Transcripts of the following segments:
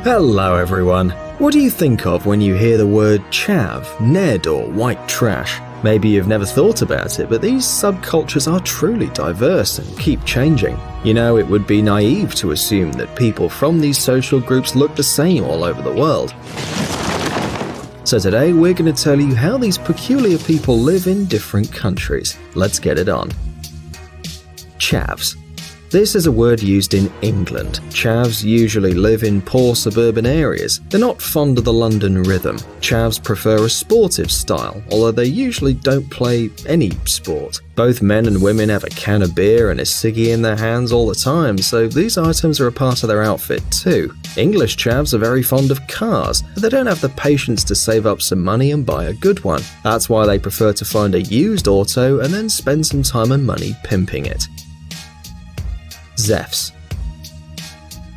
Hello everyone. What do you think of when you hear the word chav, Ned, or white trash? Maybe you've never thought about it, but these subcultures are truly diverse and keep changing. You know, it would be naive to assume that people from these social groups look the same all over the world. So today we're going to tell you how these peculiar people live in different countries. Let's get it on. Chavs. This is a word used in England. Chavs usually live in poor suburban areas. They're not fond of the London rhythm. Chavs prefer a sportive style, although they usually don't play any sport. Both men and women have a can of beer and a ciggy in their hands all the time, so these items are a part of their outfit too. English chavs are very fond of cars, but they don't have the patience to save up some money and buy a good one. That's why they prefer to find a used auto and then spend some time and money pimping it. Zeffs.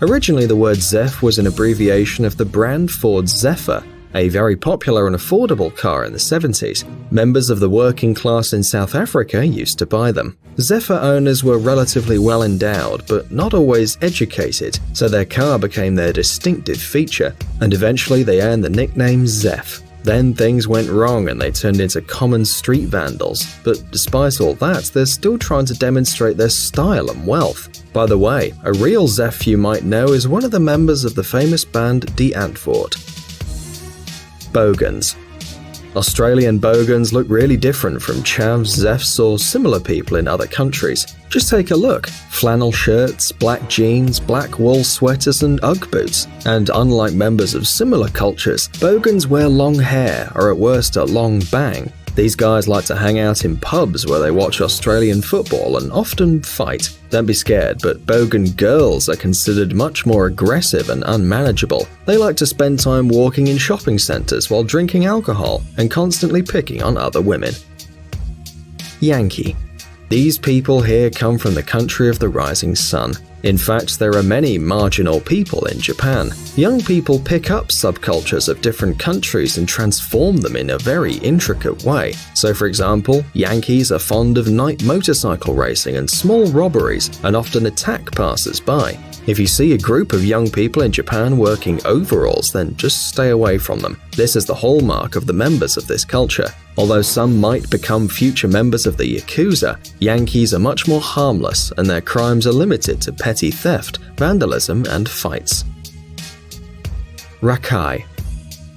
Originally, the word Zeff was an abbreviation of the brand Ford Zephyr, a very popular and affordable car in the 70s. Members of the working class in South Africa used to buy them. Zephyr owners were relatively well endowed, but not always educated, so their car became their distinctive feature, and eventually they earned the nickname Zeff. Then things went wrong and they turned into common street vandals, but despite all that, they're still trying to demonstrate their style and wealth. By the way, a real Zeff you might know is one of the members of the famous band Die Antwoord. Bogans. Australian bogans look really different from chavs, zeffs, or similar people in other countries. Just take a look. Flannel shirts, black jeans, black wool sweaters and Ugg boots. And unlike members of similar cultures, bogans wear long hair or at worst a long bang. These guys like to hang out in pubs where they watch Australian football and often fight. Don't be scared, but bogan girls are considered much more aggressive and unmanageable. They like to spend time walking in shopping centres while drinking alcohol and constantly picking on other women. Yankee. These people here come from the country of the rising sun. In fact, there are many marginal people in Japan. Young people pick up subcultures of different countries and transform them in a very intricate way. So for example, Yankees are fond of night motorcycle racing and small robberies and often attack passers-by. If you see a group of young people in Japan working overalls, then just stay away from them. This is the hallmark of the members of this culture. Although some might become future members of the Yakuza, Yankees are much more harmless and their crimes are limited to petty theft, vandalism, and fights. Rakai.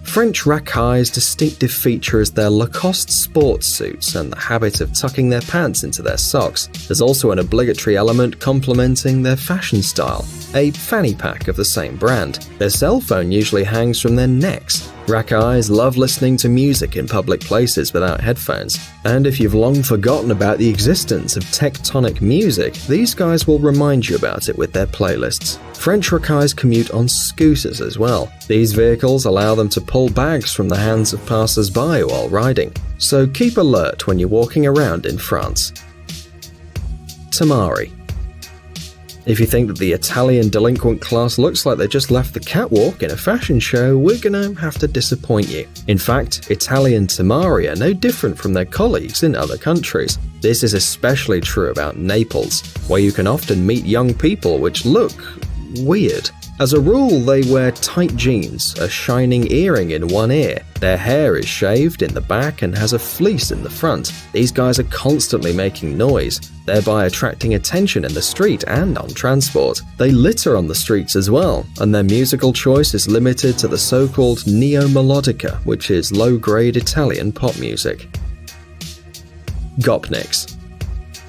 French Rakai's distinctive feature is their Lacoste sports suits and the habit of tucking their pants into their socks. There's also an obligatory element complementing their fashion style, a fanny pack of the same brand. Their cell phone usually hangs from their necks. Rakais love listening to music in public places without headphones, and if you've long forgotten about the existence of tectonic music, these guys will remind you about it with their playlists. French Rakais commute on scooters as well. These vehicles allow them to pull bags from the hands of passers-by while riding, so keep alert when you're walking around in France. Tamari. If you think that the Italian delinquent class looks like they just left the catwalk in a fashion show, we're gonna have to disappoint you. In fact, Italian Tamari are no different from their colleagues in other countries. This is especially true about Naples, where you can often meet young people which look weird. As a rule, they wear tight jeans, a shining earring in one ear. Their hair is shaved in the back and has a fleece in the front. These guys are constantly making noise, thereby attracting attention in the street and on transport. They litter on the streets as well, and their musical choice is limited to the so-called neo-melodica, which is low-grade Italian pop music. Gopniks.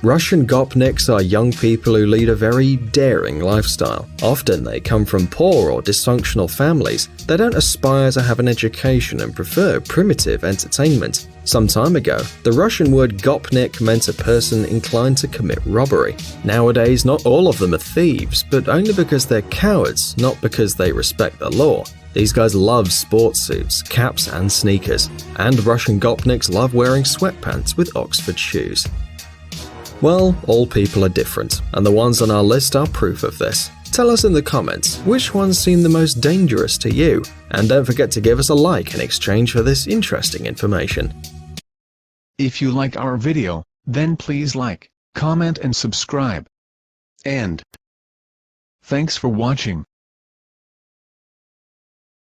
Russian gopniks are young people who lead a very daring lifestyle. Often they come from poor or dysfunctional families. They don't aspire to have an education and prefer primitive entertainment. Some time ago, the Russian word gopnik meant a person inclined to commit robbery. Nowadays, not all of them are thieves, but only because they're cowards, not because they respect the law. These guys love sports suits, caps and sneakers. And Russian gopniks love wearing sweatpants with Oxford shoes. Well, all people are different, and the ones on our list are proof of this. Tell us in the comments which ones seem the most dangerous to you, and don't forget to give us a like in exchange for this interesting information. If you like our video, then please like, comment and subscribe. And thanks for watching.